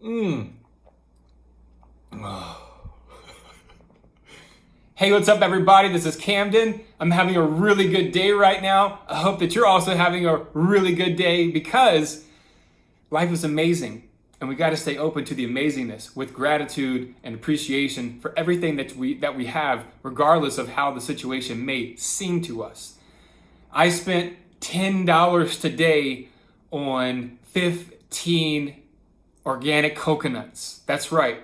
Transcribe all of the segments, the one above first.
Mmm. Hey, what's up, everybody? This is Camden. I'm having a really good day right now. I hope that you're also having a really good day because life is amazing. And we got to stay open to the amazingness with gratitude and appreciation for everything that we have, regardless of how the situation may seem to us. I spent $10 today on 15 organic coconuts. That's right.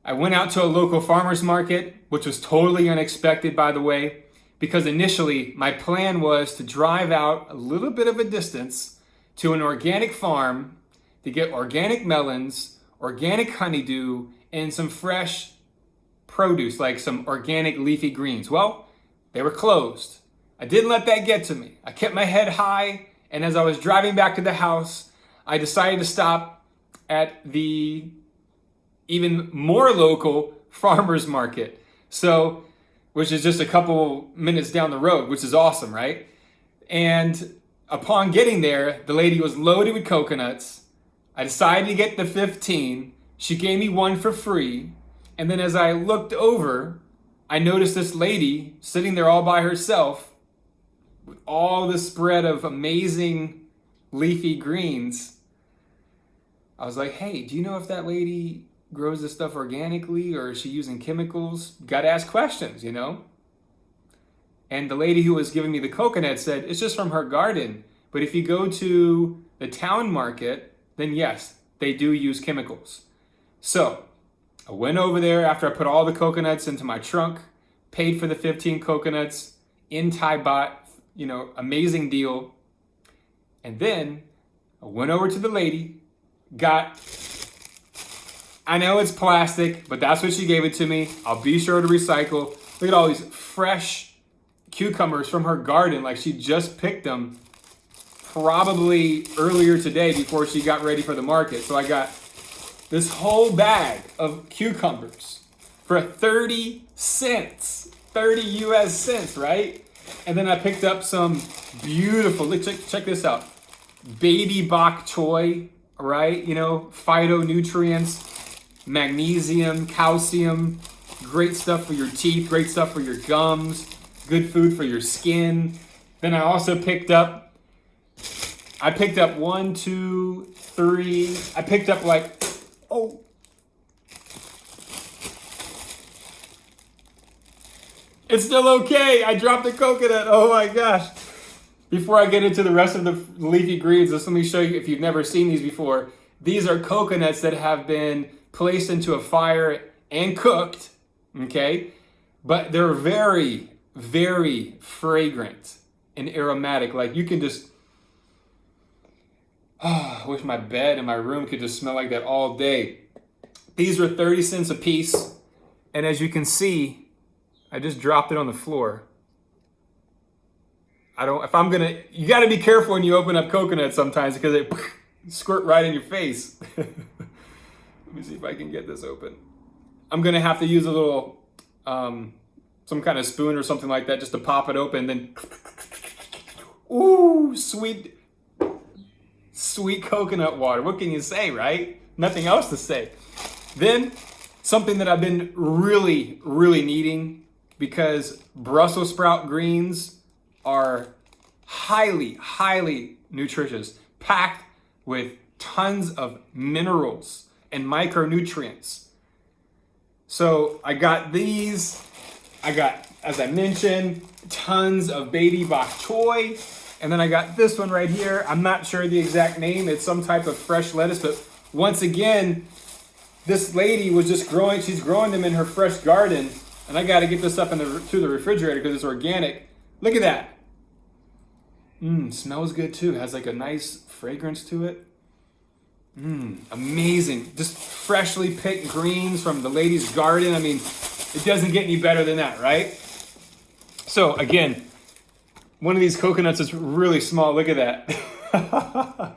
I went out to a local farmer's market, which was totally unexpected, by the way, because initially my plan was to drive out a little bit of a distance to an organic farm to get organic melons, organic honeydew, and some fresh produce, like some organic leafy greens. Well, they were closed. I didn't let that get to me. I kept my head high, and as I was driving back to the house, I decided to stop at the even more local farmer's market. So, which is just a couple minutes down the road, which is awesome, right? And upon getting there, the lady was loaded with coconuts. I decided to get the 15. She gave me one for free. And then as I looked over, I noticed this lady sitting there all by herself with all this spread of amazing leafy greens. I was like, hey, do you know if that lady grows this stuff organically or is she using chemicals? Got to ask questions, you know? And the lady who was giving me the coconut said, it's just from her garden. But if you go to the town market, then yes, they do use chemicals. So I went over there after I put all the coconuts into my trunk, paid for the 15 coconuts in Thai baht, amazing deal. And then I went over to the lady, I know it's plastic, but that's what she gave it to me. I'll be sure to recycle. Look at all these fresh cucumbers from her garden, like she just picked them probably earlier today before she got ready for the market. So I got this whole bag of cucumbers for 30 cents, 30 US cents, right? And then I picked up some beautiful, check this out, baby bok choy, right? Phytonutrients, magnesium, calcium, great stuff for your teeth, great stuff for your gums, good food for your skin. Then I also picked up 1, 2, 3. I picked up it's still okay. I dropped the coconut. Oh my gosh. Before I get into the rest of the leafy greens, let me show you if you've never seen these before. These are coconuts that have been placed into a fire and cooked, okay? But they're very, very fragrant and aromatic. Like you can just, I wish my bed and my room could just smell like that all day. These were 30 cents a piece. And as you can see, I just dropped it on the floor. You gotta be careful when you open up coconuts sometimes because they squirt right in your face. Let me see if I can get this open. I'm gonna have to use a little, some kind of spoon or something like that just to pop it open. Then, ooh, sweet coconut water. What can you say, right? Nothing else to say. Then, something that I've been really, really needing because Brussels sprout greens are highly, highly nutritious, packed with tons of minerals and micronutrients. So I got these. I got, as I mentioned, tons of baby bok choy. And then I got this one right here. I'm not sure the exact name. It's some type of fresh lettuce. But once again, this lady was just she's growing them in her fresh garden. And I got to get this up to the refrigerator because it's organic. Look at that. Smells good too. Has like a nice fragrance to it. Amazing. Just freshly picked greens from the lady's garden. I mean, it doesn't get any better than that, right? So again, one of these coconuts is really small. Look at that.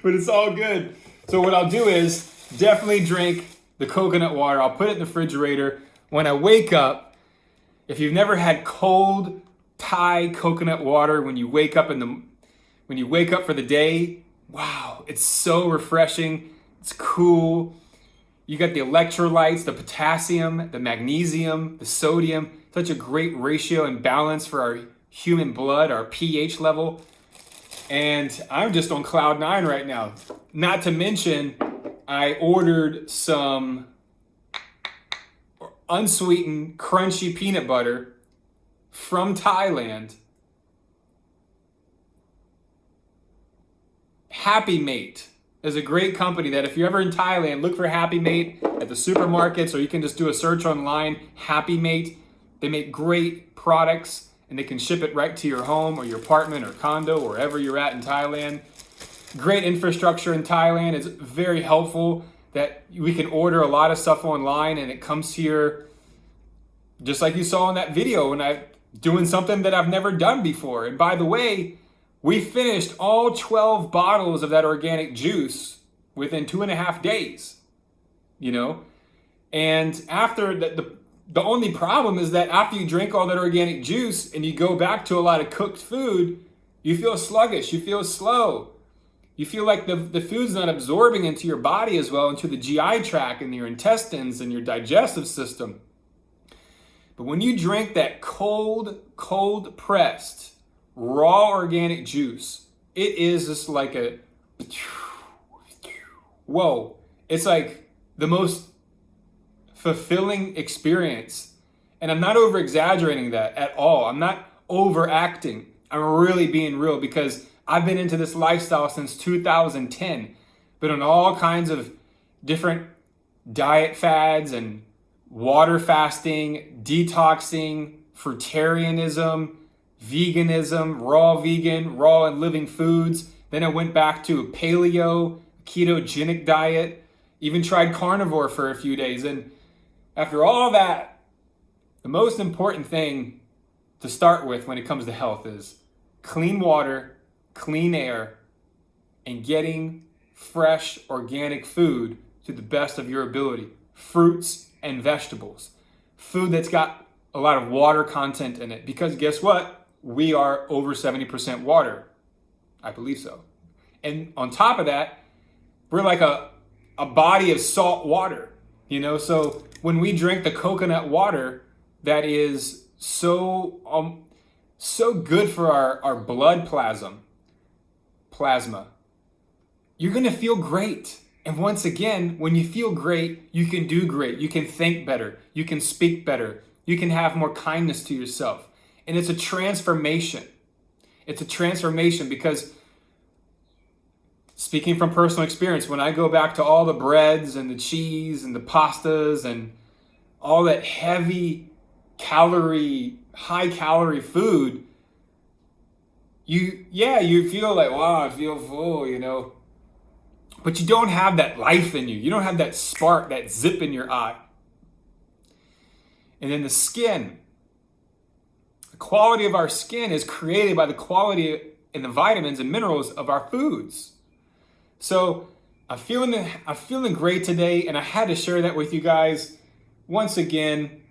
But it's all good. So what I'll do is definitely drink the coconut water. I'll put it in the refrigerator. When I wake up, if you've never had cold Thai coconut water when you wake up for the day, wow, it's so refreshing, It's cool. You got the electrolytes, the potassium, the magnesium, the sodium. Such a great ratio and balance for our human blood, our pH level. And I'm just on cloud 9 right now. Not to mention, I ordered some unsweetened, crunchy peanut butter from Thailand. Happy Mate is a great company that if you're ever in Thailand, look for Happy Mate at the supermarkets, or you can just do a search online, Happy Mate. They make great products and they can ship it right to your home or your apartment or condo, wherever you're at in Thailand. Great infrastructure in Thailand. It's very helpful that we can order a lot of stuff online and it comes here just like you saw in that video when I'm doing something that I've never done before. And by the way, we finished all 12 bottles of that organic juice within 2.5 days, And after the only problem is that after you drink all that organic juice and you go back to a lot of cooked food, you feel sluggish, you feel slow. You feel like the food's not absorbing into your body as well, into the GI tract and your intestines and your digestive system. But when you drink that cold pressed, raw organic juice, it is just like whoa. It's like the most fulfilling experience. And I'm not over exaggerating that at all. I'm not overacting. I'm really being real because I've been into this lifestyle since 2010, but on all kinds of different diet fads and water fasting, detoxing, fruitarianism, veganism, raw and living foods. Then I went back to a paleo, ketogenic diet, even tried carnivore for a few days. And after all that, the most important thing to start with when it comes to health is clean water, clean air, and getting fresh organic food to the best of your ability. Fruits and vegetables. Food that's got a lot of water content in it. Because guess what? We are over 70% water. I believe so. And on top of that, we're like a body of salt water. So when we drink the coconut water that is so good for our blood plasma, you're going to feel great. And once again, when you feel great, you can do great. You can think better. You can speak better. You can have more kindness to yourself. And it's a transformation. It's a transformation because, speaking from personal experience, when I go back to all the breads and the cheese and the pastas and all that heavy calorie, high calorie food, you feel like, wow, I feel full, But you don't have that life in you. You don't have that spark, that zip in your eye. And then the skin. The quality of our skin is created by the quality and the vitamins and minerals of our foods. So I'm feeling great today, and I had to share that with you guys. Once again,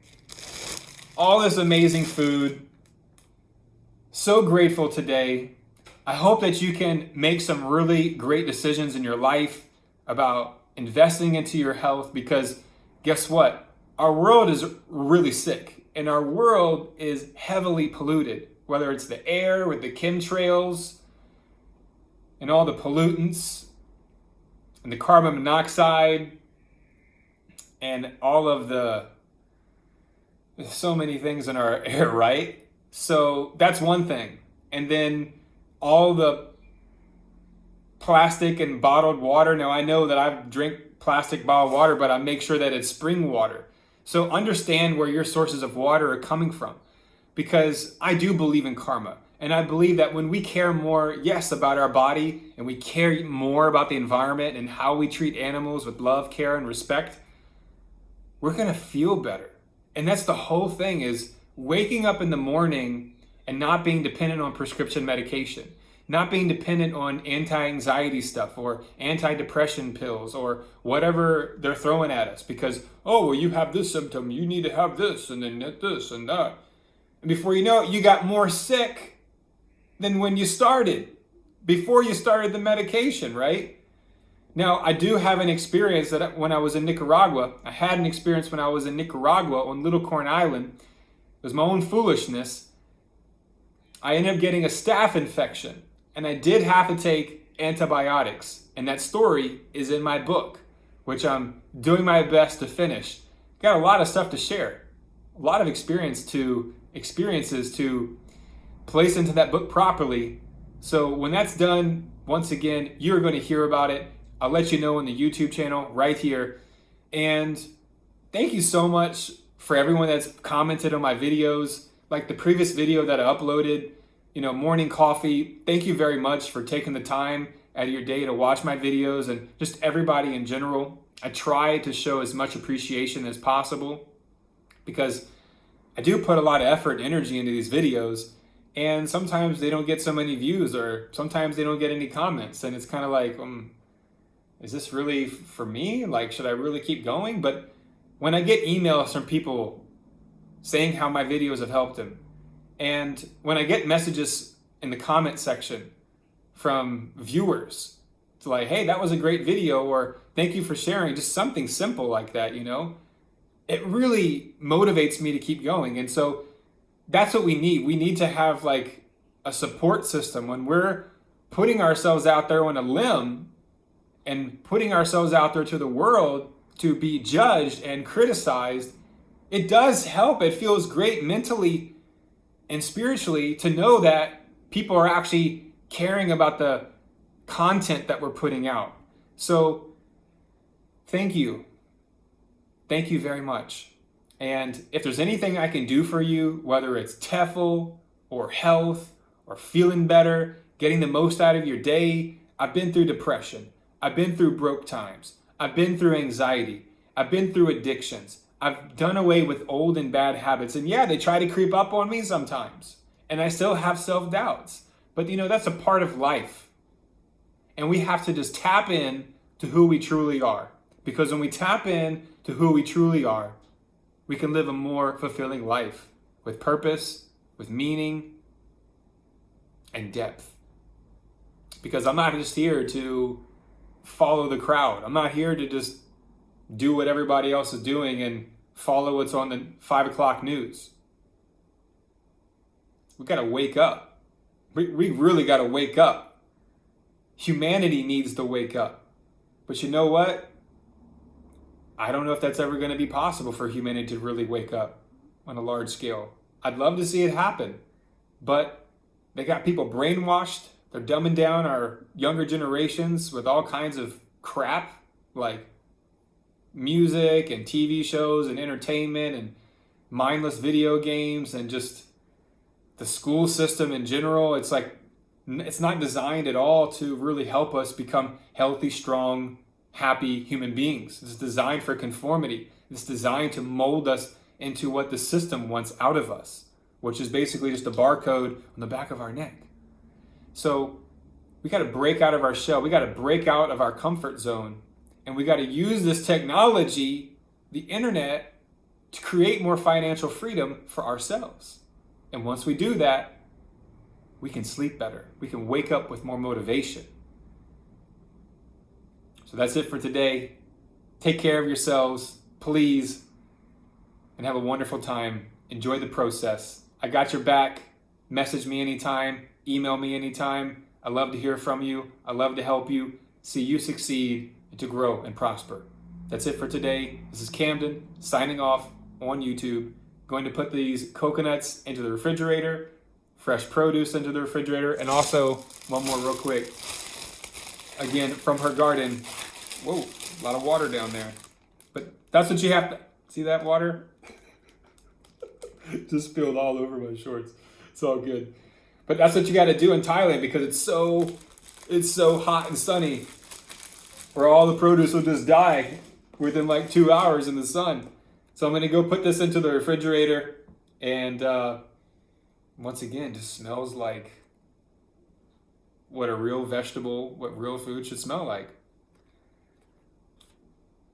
all this amazing food. So grateful today. I hope that you can make some really great decisions in your life about investing into your health, because guess what? Our world is really sick, and our world is heavily polluted, whether it's the air with the chemtrails and all the pollutants and the carbon monoxide and all of there's so many things in our air, right? So that's one thing. And then all the plastic and bottled water. Now I know that I drink plastic bottled water, but I make sure that it's spring water. So understand where your sources of water are coming from, because I do believe in karma. And I believe that when we care more, yes, about our body, and we care more about the environment and how we treat animals with love, care, and respect, we're going to feel better. And that's the whole thing, is waking up in the morning and not being dependent on prescription medication, not being dependent on anti-anxiety stuff or anti-depression pills or whatever they're throwing at us, because, oh, well, you have this symptom, you need to have this, and then this and that. And before you know it, you got more sick than when you started, before you started the medication, right? Now, I do have an experience that when I was in Nicaragua, I had an experience when I was in Nicaragua on Little Corn Island. It was my own foolishness. I ended up getting a staph infection, and I did have to take antibiotics. And that story is in my book, which I'm doing my best to finish. Got a lot of stuff to share, a lot of experiences to place into that book properly. So when that's done, once again, you're going to hear about it. I'll let you know on the YouTube channel right here. And thank you so much for everyone that's commented on my videos. Like the previous video that I uploaded, morning coffee. Thank you very much for taking the time out of your day to watch my videos, and just everybody in general. I try to show as much appreciation as possible because I do put a lot of effort and energy into these videos, and sometimes they don't get so many views, or sometimes they don't get any comments, and it's kind of like, is this really for me? Like, should I really keep going? But when I get emails from people saying how my videos have helped them, and when I get messages in the comment section from viewers, it's like, hey, that was a great video, or thank you for sharing, just something simple like that, it really motivates me to keep going. And so that's what we need. We need to have like a support system when we're putting ourselves out there on a limb and putting ourselves out there to the world to be judged and criticized. It does help. It feels great mentally and spiritually to know that people are actually caring about the content that we're putting out. So thank you. Thank you very much. And if there's anything I can do for you, whether it's TEFL or health or feeling better, getting the most out of your day, I've been through depression. I've been through broke times. I've been through anxiety. I've been through addictions. I've done away with old and bad habits. And yeah, they try to creep up on me sometimes. And I still have self-doubts. But that's a part of life. And we have to just tap in to who we truly are. Because when we tap in to who we truly are, we can live a more fulfilling life with purpose, with meaning, and depth. Because I'm not just here to follow the crowd. I'm not here to just do what everybody else is doing and follow what's on the 5 o'clock news. We got to wake up. We really got to wake up. Humanity needs to wake up. But you know what? I don't know if that's ever going to be possible for humanity to really wake up on a large scale. I'd love to see it happen. But they got people brainwashed. They're dumbing down our younger generations with all kinds of crap like music and TV shows and entertainment and mindless video games and just the school system in general. It's like, it's not designed at all to really help us become healthy, strong, happy human beings. It's designed for conformity. It's designed to mold us into what the system wants out of us, which is basically just a barcode on the back of our neck. So we got to break out of our shell. We got to break out of our comfort zone. And we got to use this technology, the internet, to create more financial freedom for ourselves. And once we do that, we can sleep better. We can wake up with more motivation. So that's it for today. Take care of yourselves, please, and have a wonderful time. Enjoy the process. I got your back. Message me anytime. Email me anytime. I love to hear from you. I love to help you see you succeed and to grow and prosper. That's it for today. This is Camden signing off on YouTube. Going to put these coconuts into the refrigerator, fresh produce into the refrigerator, and also one more real quick. Again, from her garden. Whoa, a lot of water down there. But that's what you have to, see that water? Just spilled all over my shorts. It's all good. But that's what you got to do in Thailand because it's so hot and sunny, where all the produce will just die within like 2 hours in the sun. So I'm going to go put this into the refrigerator, and once again, just smells like what a real vegetable, what real food should smell like.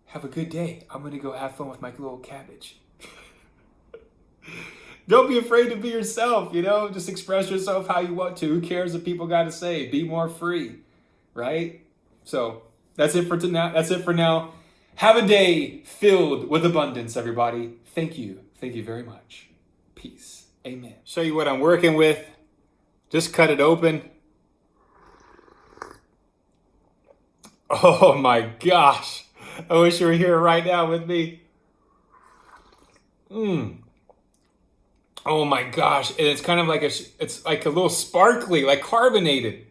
Have a good day. I'm going to go have fun with my little cabbage. Don't be afraid to be yourself, just express yourself how you want to. Who cares what people got to say? Be more free, right? So That's it for tonight. That's it for now. Have a day filled with abundance, everybody. Thank you. Thank you very much. Peace. Amen. Show you what I'm working with. Just cut it open. Oh my gosh. I wish you were here right now with me. Oh my gosh. And it's kind of like it's like a little sparkly, like carbonated.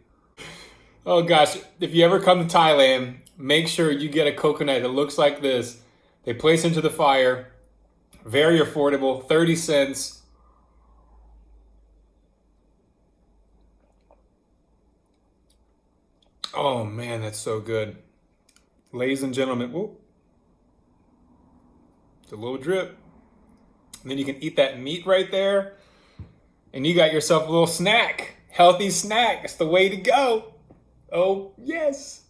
Oh gosh. If you ever come to Thailand, make sure you get a coconut that looks like this. They place into the fire. Very affordable, 30 cents. Oh man, that's so good. Ladies and gentlemen, whoop. It's a little drip. And then you can eat that meat right there. And you got yourself a little snack. Healthy snack. It's the way to go. Oh, yes.